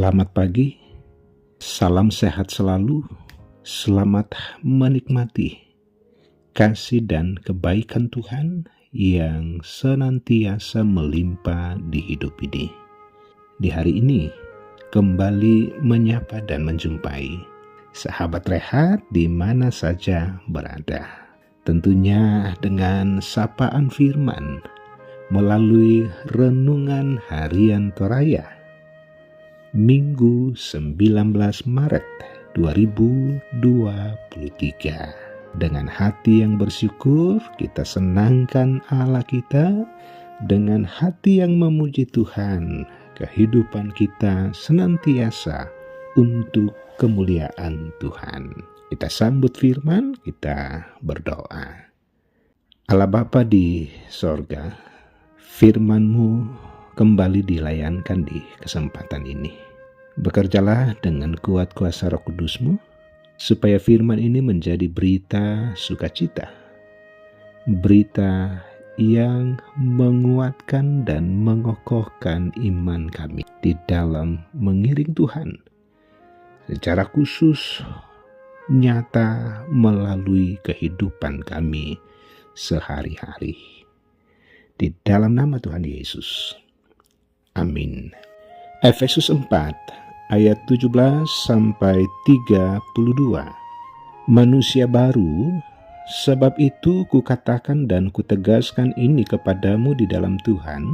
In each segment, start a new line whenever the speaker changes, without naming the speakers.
Selamat pagi, salam sehat selalu, selamat menikmati kasih dan kebaikan Tuhan yang senantiasa melimpah di hidup ini. Di hari ini, kembali menyapa dan menjumpai sahabat rehat di mana saja berada. Tentunya dengan sapaan firman melalui renungan harian Toraya Minggu 19 Maret 2023. Dengan hati yang bersyukur, kita senangkan Allah kita. Dengan hati yang memuji Tuhan, kehidupan kita senantiasa untuk kemuliaan Tuhan. Kita sambut firman, kita berdoa. Allah Bapa di sorga, firman-Mu kembali dilayankan di kesempatan ini. Bekerjalah dengan kuat kuasa Roh Kudus-Mu, supaya firman ini menjadi berita sukacita, berita yang menguatkan dan mengokohkan iman kami di dalam mengiring Tuhan, secara khusus nyata melalui kehidupan kami sehari-hari. Di dalam nama Tuhan Yesus. Amin. Efesus 4 ayat 17 sampai 32. Manusia baru, sebab itu kukatakan dan kutegaskan ini kepadamu di dalam Tuhan,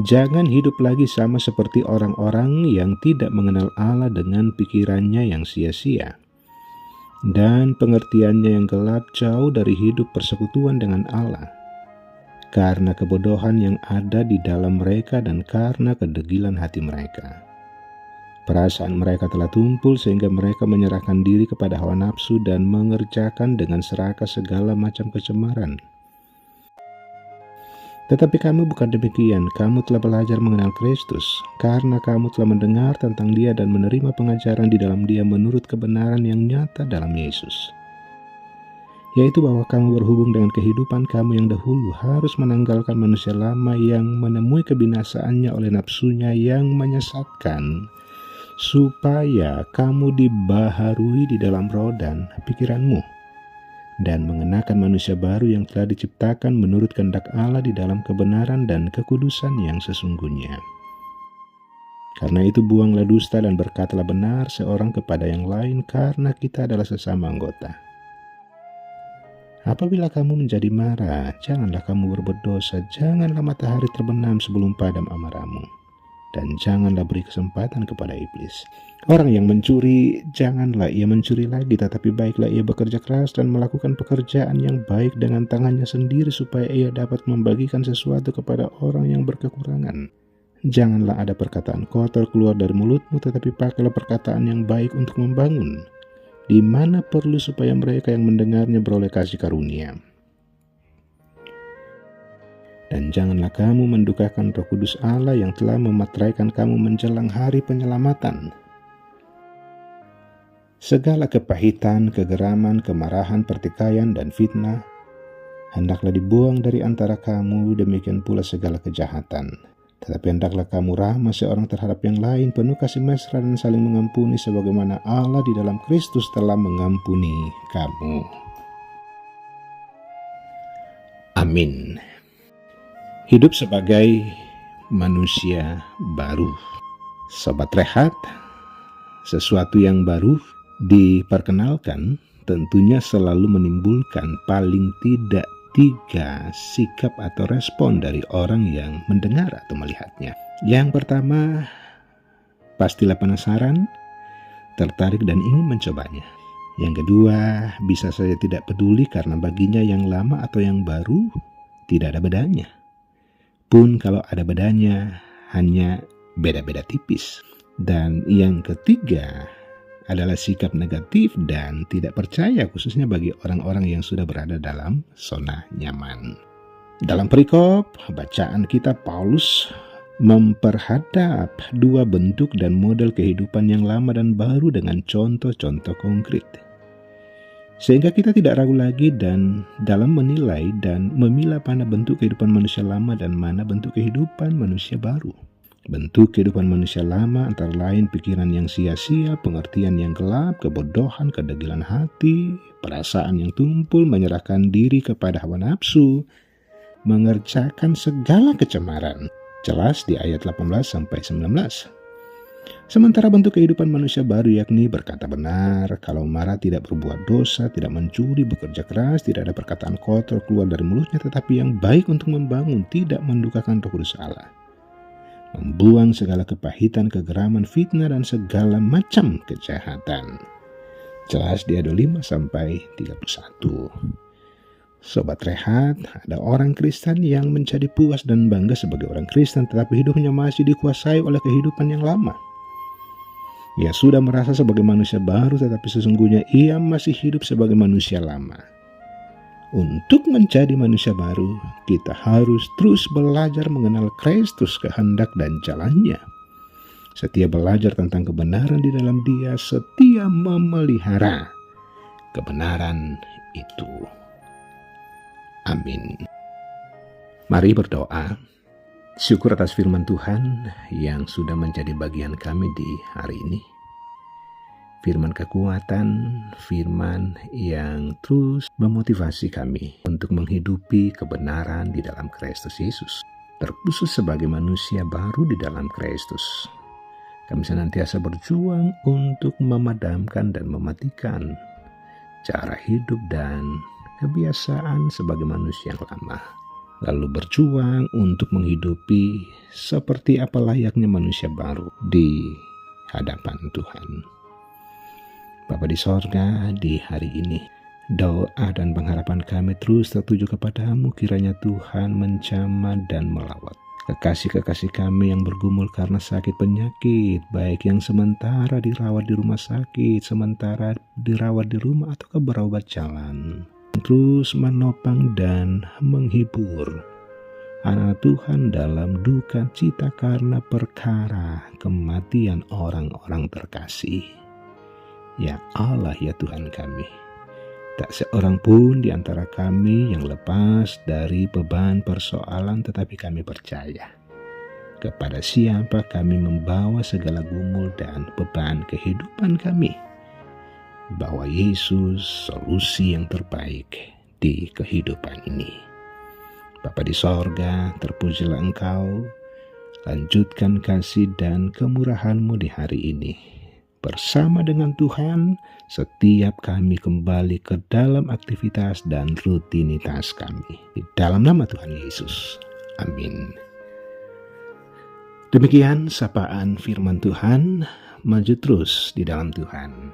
jangan hidup lagi sama seperti orang-orang yang tidak mengenal Allah dengan pikirannya yang sia-sia dan pengertiannya yang gelap jauh dari hidup persekutuan dengan Allah, karena kebodohan yang ada di dalam mereka dan karena kedegilan hati mereka. Perasaan mereka telah tumpul sehingga mereka menyerahkan diri kepada hawa nafsu dan mengerjakan dengan serakah segala macam kecemaran. Tetapi kamu bukan demikian, kamu telah belajar mengenal Kristus, karena kamu telah mendengar tentang Dia dan menerima pengajaran di dalam Dia menurut kebenaran yang nyata dalam Yesus. Yaitu bahwa kamu berhubung dengan kehidupan kamu yang dahulu harus menanggalkan manusia lama yang menemui kebinasaannya oleh nafsunya yang menyesatkan, supaya kamu dibaharui di dalam roh dan pikiranmu, dan mengenakan manusia baru yang telah diciptakan menurut kehendak Allah di dalam kebenaran dan kekudusan yang sesungguhnya. Karena itu buanglah dusta dan berkatalah benar seorang kepada yang lain, karena kita adalah sesama anggota. Apabila kamu menjadi marah, janganlah kamu berbuat dosa, janganlah matahari terbenam sebelum padam amarahmu, dan janganlah beri kesempatan kepada iblis. Orang yang mencuri, janganlah ia mencuri lagi, tetapi baiklah ia bekerja keras dan melakukan pekerjaan yang baik dengan tangannya sendiri, supaya ia dapat membagikan sesuatu kepada orang yang berkekurangan. Janganlah ada perkataan kotor keluar dari mulutmu, tetapi pakailah perkataan yang baik untuk membangun, di mana perlu, supaya mereka yang mendengarnya beroleh kasih karunia. Dan janganlah kamu mendukakan Roh Kudus Allah yang telah memateraikan kamu menjelang hari penyelamatan. Segala kepahitan, kegeraman, kemarahan, pertikaian, dan fitnah hendaklah dibuang dari antara kamu, demikian pula segala kejahatan. Tetapi hendaklah kamu ramah seorang terhadap yang lain, penuh kasih mesra dan saling mengampuni, sebagaimana Allah di dalam Kristus telah mengampuni kamu. Amin. Hidup sebagai manusia baru. Sobat rehat, sesuatu yang baru diperkenalkan tentunya selalu menimbulkan paling tidak 3 sikap atau respon dari orang yang mendengar atau melihatnya. Yang pertama, pastilah penasaran, tertarik dan ingin mencobanya. Yang kedua, bisa saja tidak peduli karena baginya yang lama atau yang baru tidak ada bedanya. Pun kalau ada bedanya, hanya beda-beda tipis. Dan yang ketiga adalah sikap negatif dan tidak percaya, khususnya bagi orang-orang yang sudah berada dalam zona nyaman. Dalam perikop bacaan kita, Paulus memperhadap 2 bentuk dan model kehidupan yang lama dan baru dengan contoh-contoh konkret. Sehingga kita tidak ragu lagi dan dalam menilai dan memilah mana bentuk kehidupan manusia lama dan mana bentuk kehidupan manusia baru. Bentuk kehidupan manusia lama antara lain pikiran yang sia-sia, pengertian yang gelap, kebodohan, kedegilan hati, perasaan yang tumpul, menyerahkan diri kepada hawa nafsu, mengerjakan segala kecemaran. Jelas di ayat 18-19. Sementara bentuk kehidupan manusia baru yakni berkata benar, kalau marah tidak berbuat dosa, tidak mencuri, bekerja keras, tidak ada perkataan kotor keluar dari mulutnya, tetapi yang baik untuk membangun, tidak mendukakan Roh Kudus Allah. Membuang segala kepahitan, kegeraman, fitnah, dan segala macam kejahatan. Jelas di ayat 5-31. Sobat Rehat, ada orang Kristen yang menjadi puas dan bangga sebagai orang Kristen, tetapi hidupnya masih dikuasai oleh kehidupan yang lama. Ia sudah merasa sebagai manusia baru, tetapi sesungguhnya ia masih hidup sebagai manusia lama. Untuk menjadi manusia baru, kita harus terus belajar mengenal Kristus, kehendak dan jalannya. Setia belajar tentang kebenaran di dalam Dia, setia memelihara kebenaran itu. Amin. Mari berdoa. Syukur atas firman Tuhan yang sudah menjadi bagian kami di hari ini. Firman kekuatan, firman yang terus memotivasi kami untuk menghidupi kebenaran di dalam Kristus Yesus, terkhusus sebagai manusia baru di dalam Kristus. Kami senantiasa berjuang untuk memadamkan dan mematikan cara hidup dan kebiasaan sebagai manusia yang lama, lalu berjuang untuk menghidupi seperti apa layaknya manusia baru di hadapan Tuhan. Bapa di sorga, di hari ini, doa dan pengharapan kami terus tertuju kepadamu, kiranya Tuhan menjamah dan melawat kekasih-kekasih kami yang bergumul karena sakit penyakit, baik yang sementara dirawat di rumah sakit, sementara dirawat di rumah atau berobat jalan. Terus menopang dan menghibur anak Tuhan dalam duka cita karena perkara kematian orang-orang terkasih. Ya Allah, ya Tuhan kami, tak seorang pun di antara kami yang lepas dari beban persoalan, tetapi kami percaya kepada siapa kami membawa segala gumul dan beban kehidupan kami, bahwa Yesus solusi yang terbaik di kehidupan ini. Bapa di sorga, terpujilah Engkau, lanjutkan kasih dan kemurahan-Mu di hari ini. Bersama dengan Tuhan, setiap kami kembali ke dalam aktivitas dan rutinitas kami. Di dalam nama Tuhan Yesus. Amin. Demikian sapaan firman Tuhan, maju terus di dalam Tuhan.